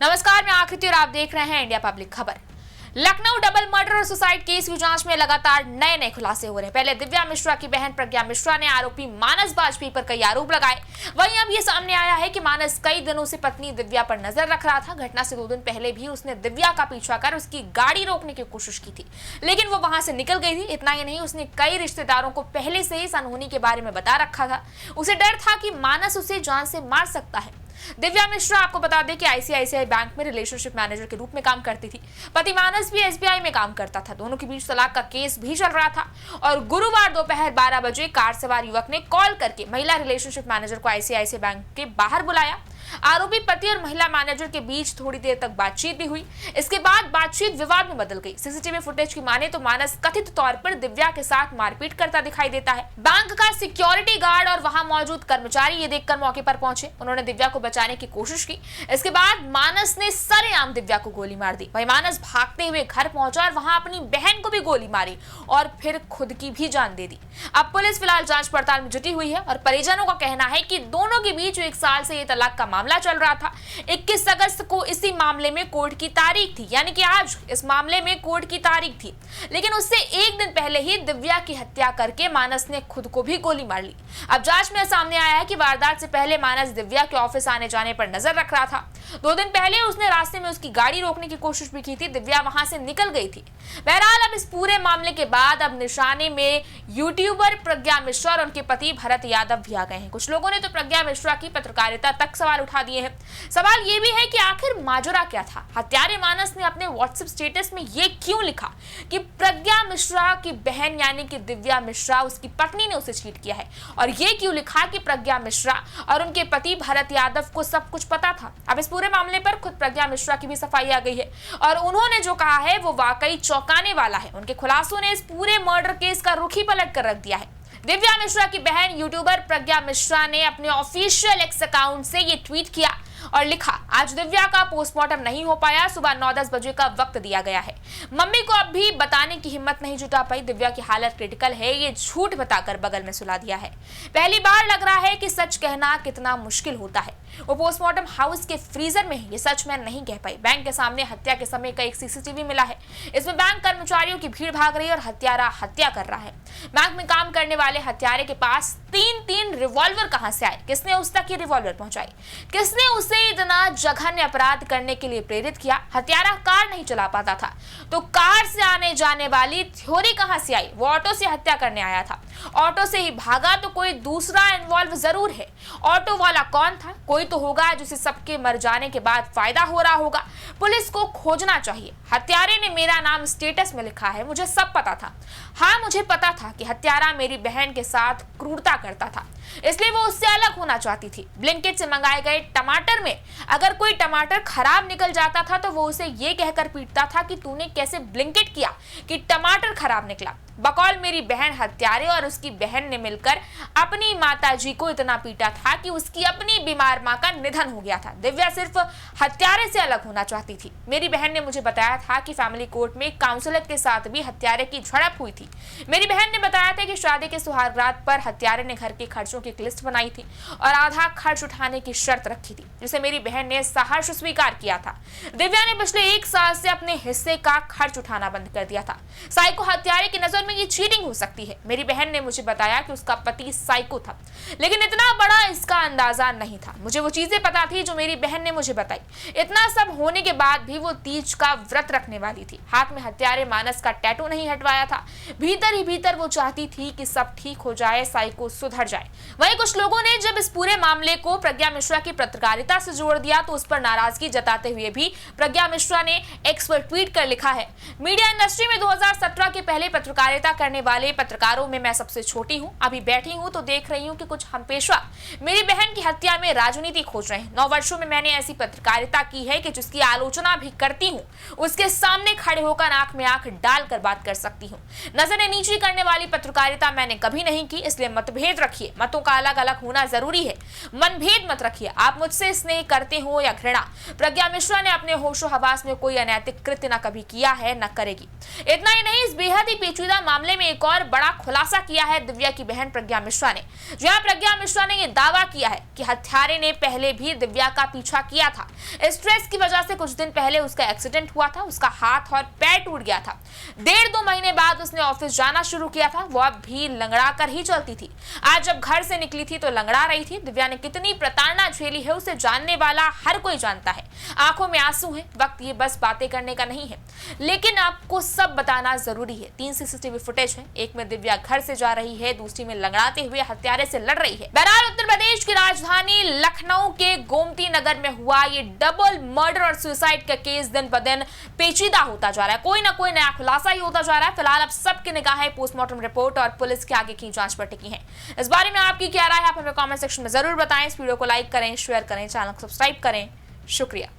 नमस्कार, मैं आकृति और आप देख रहे हैं इंडिया पब्लिक खबर। लखनऊ डबल मर्डर और सुसाइड केस की जांच में लगातार नए खुलासे हो रहे हैं। पहले दिव्या मिश्रा की बहन प्रज्ञा मिश्रा ने आरोपी मानस बाजपेयी पर कई आरोप लगाए। वहीं अब ये सामने आया है कि मानस कई दिनों से पत्नी दिव्या पर नजर रख रहा था। घटना से 2 दिन पहले भी उसने दिव्या का पीछा कर उसकी गाड़ी रोकने की कोशिश की थी, लेकिन वो वहां से निकल गई थी। इतना ही नहीं, उसने कई रिश्तेदारों को पहले से इस अनहोनी के बारे में बता रखा था। उसे डर था कि मानस उसे जान से मार सकता है। दिव्या मिश्रा, आपको बता दें कि आईसीआईसीआई बैंक में रिलेशनशिप मैनेजर के रूप में काम करती थी। पति मानस भी एसबीआई में काम करता था। दोनों के बीच तलाक का केस भी चल रहा था और गुरुवार दोपहर 12 बजे कार सवार युवक ने कॉल करके महिला रिलेशनशिप मैनेजर को आईसीआईसीआई बैंक के बाहर बुलाया। आरोपी पति और महिला मैनेजर के बीच थोड़ी देर तक बातचीत भी हुई। इसके बाद बातचीत विवाद में बदल गई। सीसीटीवी फुटेज की माने तो मानस कथित तौर पर दिव्या के साथ मारपीट करता दिखाई देता है। बैंक का सिक्योरिटी गार्ड और वहां मौजूद कर्मचारी ये देखकर मौके पर पहुंचे। उन्होंने दिव्या को बचाने की कोशिश की। इसके बाद मानस ने सरेआम दिव्या को गोली मार दी। वहीं मानस भागते हुए घर पहुंचा और वहां अपनी बहन को भी गोली मारी और फिर खुद की भी जान दे दी। अब पुलिस फिलहाल जांच पड़ताल में जुटी हुई है और परिजनों का कहना है कि दोनों के बीच 1 साल से ये तलाक का मामला चल रहा था। 21 अगस्त को इसी मामले में कोर्ट की तारीख थी, यानी कि आज इस मामले में कोर्ट की तारीख थी। लेकिन उससे 1 दिन पहले ही दिव्या की हत्या करके मानस ने खुद को भी गोली मार ली। अब जांच में सामने आया है कि वारदात से पहले मानस दिव्या के ऑफिस आने जाने पर नजर रख रहा था। 2 दिन पहले उसने रास्ते में उसकी गाड़ी रोकने की कोशिश भी की थी। दिव्या वहां से निकल गई थी। बहरहाल अब इस पूरे मामले के बाद अब निशाने में यूट्यूबर प्रज्ञा मिश्रा और उनके पति भरत यादव भी आ गए हैं। कुछ लोगों ने तो प्रज्ञा मिश्रा की पत्रकारिता तक सवाल उठा दिए हैं। सवाल ये भी है कि आखिर माजरा क्या था। हत्यारे मानस ने अपने व्हाट्सएप स्टेटस में ये क्यों लिखा कि प्रज्ञा मिश्रा की बहन यानी कि दिव्या मिश्रा, उसकी पत्नी ने उसे चीट किया है, और ये क्यों लिखा कि प्रज्ञा मिश्रा और उनके पति भरत यादव को सब कुछ पता था। अब इस पूरे मामले पर खुद प्रज्ञा मिश्रा की भी सफाई आ गई है और उन्होंने जो कहा है वो वाकई चौंकाने वाला है। उनके खुलासों ने इस पूरे मर्डर केस का रुख ही पलट कर रख दिया है। दिव्या मिश्रा की बहन यूट्यूबर प्रज्ञा मिश्रा ने अपने ऑफिशियल एक्स अकाउंट से ये ट्वीट किया और लिखा, आज दिव्या का पोस्टमार्टम नहीं हो पाया। सुबह 9-10 बजे का वक्त दिया गया है। मम्मी को अब भी बताने की हिम्मत नहीं जुटा पाई। दिव्या की हालत क्रिटिकल है, ये झूठ बताकर बगल में सुला दिया है। पहली बार लग रहा है कि सच कहना कितना मुश्किल होता है। वो पोस्टमार्टम हाउस के फ्रीजर में है, ये सच मैं नहीं कह पाई। बैंक के सामने हत्या के समय का एक सीसीटीवी मिला है। इसमें बैंक कर्मचारियों की भीड़ भाग रही है और हत्यारा हत्या कर रहा है। बैंक में काम करने वाले हत्यारे के पास 3 रिवॉल्वर कहां से आए? किसने उस तक ये रिवॉल्वर पहुंचाई? किसने उसे इतना जघन्य अपराध करने के लिए प्रेरित किया? हत्यारा कार नहीं चला पाता था, तो कार से आने जाने वाली थ्योरी कहां से आई? वो ऑटो से हत्या करने आया था, ऑटो से ही भागा, तो कोई दूसरा इन्वॉल्व जरूर है। ऑटो वाला कौन था? कोई तो होगा जिसे सबके मर जाने के बाद फायदा हो रहा होगा। पुलिस को खोजना चाहिए। हत्यारे ने मेरा नाम स्टेटस में लिखा है, मुझे सब पता था। हाँ, मुझे पता था कि हत्यारा मेरी बहन के साथ क्रूरता करता था, इसलिए वो उससे अलग होना चाहती थी। ब्लिंकिट से मंगाए गए टमाटर में अगर कोई टमाटर खराब निकल जाता था तो वो उसे ये कहकर पीटता था कि तूने कैसे ब्लिंकिट किया कि टमाटर खराब निकला। बकौल मेरी बहन हत्यारे और उसकी बहन ने मिलकर अपनी माताजी को इतना पीटा था कि उसकी अपनी बीमार मां का निधन हो गया था। दिव्या सिर्फ हत्यारे से अलग होना चाहती थी। मेरी बहन ने मुझे बताया था कि फैमिली कोर्ट में काउंसलर के साथ भी हत्यारे की झड़प हुई थी। मेरी बहन ने बताया था कि शादी के सुहागरात पर हत्यारे ने घर के खर्चों की एक लिस्ट बनाई थी और आधा खर्च उठाने की शर्त रखी थी, जिसे मेरी बहन ने सहर्ष स्वीकार किया था। दिव्या ने पिछले 1 साल से अपने हिस्से का खर्च उठाना बंद कर दिया था। साइको हत्यारे की नजर में ये चीटिंग हो सकती है। मेरी बहन ने मुझे बताया कि उसका पति साइको था, लेकिन इतना बड़ा इसका अंदाजा नहीं था। मुझे वो चीजें पता थी जो मेरी बहन ने मुझे बताई। इतना सब होने के बाद भी वो तीज का व्रत रखने वाली थी। हाथ में हत्यारे मानस का टैटू नहीं हटवाया था। भीतर ही भीतर वो चाहती थी कि सब ठीक हो जाए, साइको सुधर जाए। वहीं कुछ लोगों ने जब इस पूरे मामले को प्रज्ञा मिश्रा की पत्रकारिता से जोड़ दिया तो उस पर नाराजगी जताते हुए भी प्रज्ञा मिश्रा ने एक्स पर ट्वीट कर लिखा है, मीडिया इंडस्ट्री में 2017 के पहले पत्रकारिता करने वाले पत्रकारों में मैं सबसे छोटी हूं। अभी बैठी हूं तो देख रही हूं कि कुछ हमपेशा मेरी बहन की हत्या में राजनीति खोज रहे हैं। 9 वर्षों में मैंने ऐसी पत्रकारिता की है कि जिसकी आलोचना भी करती हूं, उसके सामने खड़े होकर आंख में आंख डालकर बात कर सकती हूं। नजरें नीची करने वाली पत्रकारिता मैंने कभी नहीं की, इसलिए मतभेद रखिए। मतों का अलग अलग होना जरूरी है, मनभेद मत रखिए। आप मुझसे स्नेह करते हो या घृणा। प्रज्ञा मिश्रा ने अपने होशो हवास में कोई अनैतिक कृत्य न कभी किया है, न करेगी। इतना ही नहीं, इस बेहद ही पेचीदा मामले में एक और बड़ा खुलासा किया है दिव्या की बहन प्रज्ञा मिश्रा ने। जहां प्रज्ञा मिश्रा ने यह दावा किया है कि हत्यारे ने पहले भी दिव्या का पीछा किया था। स्ट्रेस की वजह से कुछ दिन पहले उसका एक्सीडेंट हुआ था, उसका हाथ और पैर टूट गया था। 1.5-2 महीने बाद उसने ऑफिस जाना शुरू किया था। वो अब भी लंगड़ा कर ही चलती थी। आज जब घर से निकली थी तो लंगड़ा रही थी। दिव्या ने कितनी प्रताड़ना झेली है उसे जानने वाला हर कोई जानता है। आंखों में आंसू है। वक्त ये बस बातें करने का नहीं है, लेकिन आपको सब बताना जरूरी है। 3 सीसीटीवी फुटेज है। एक में दिव्या घर से जा रही है, दूसरी में लंगड़ाते हुए हत्यारे से लड़ रही है। बहरहाल उत्तर प्रदेश की राजधानी लखनऊ के गोमती नगर में हुआ ये डबल मर्डर और सुसाइड का केस दिन ब दिन पेचीदा होता जा रहा है। कोई ना कोई नया खुलासा ही होता जा रहा है। फिलहाल अब सबकी निगाहें पोस्टमार्टम रिपोर्ट और पुलिस के आगे की जांच पर टिकी हैं। इस बारे में आपकी क्या राय है, आप हमें कमेंट सेक्शन में जरूर बताएं। इस वीडियो को लाइक करें, शेयर करें, चैनल को सब्सक्राइब करें। शुक्रिया।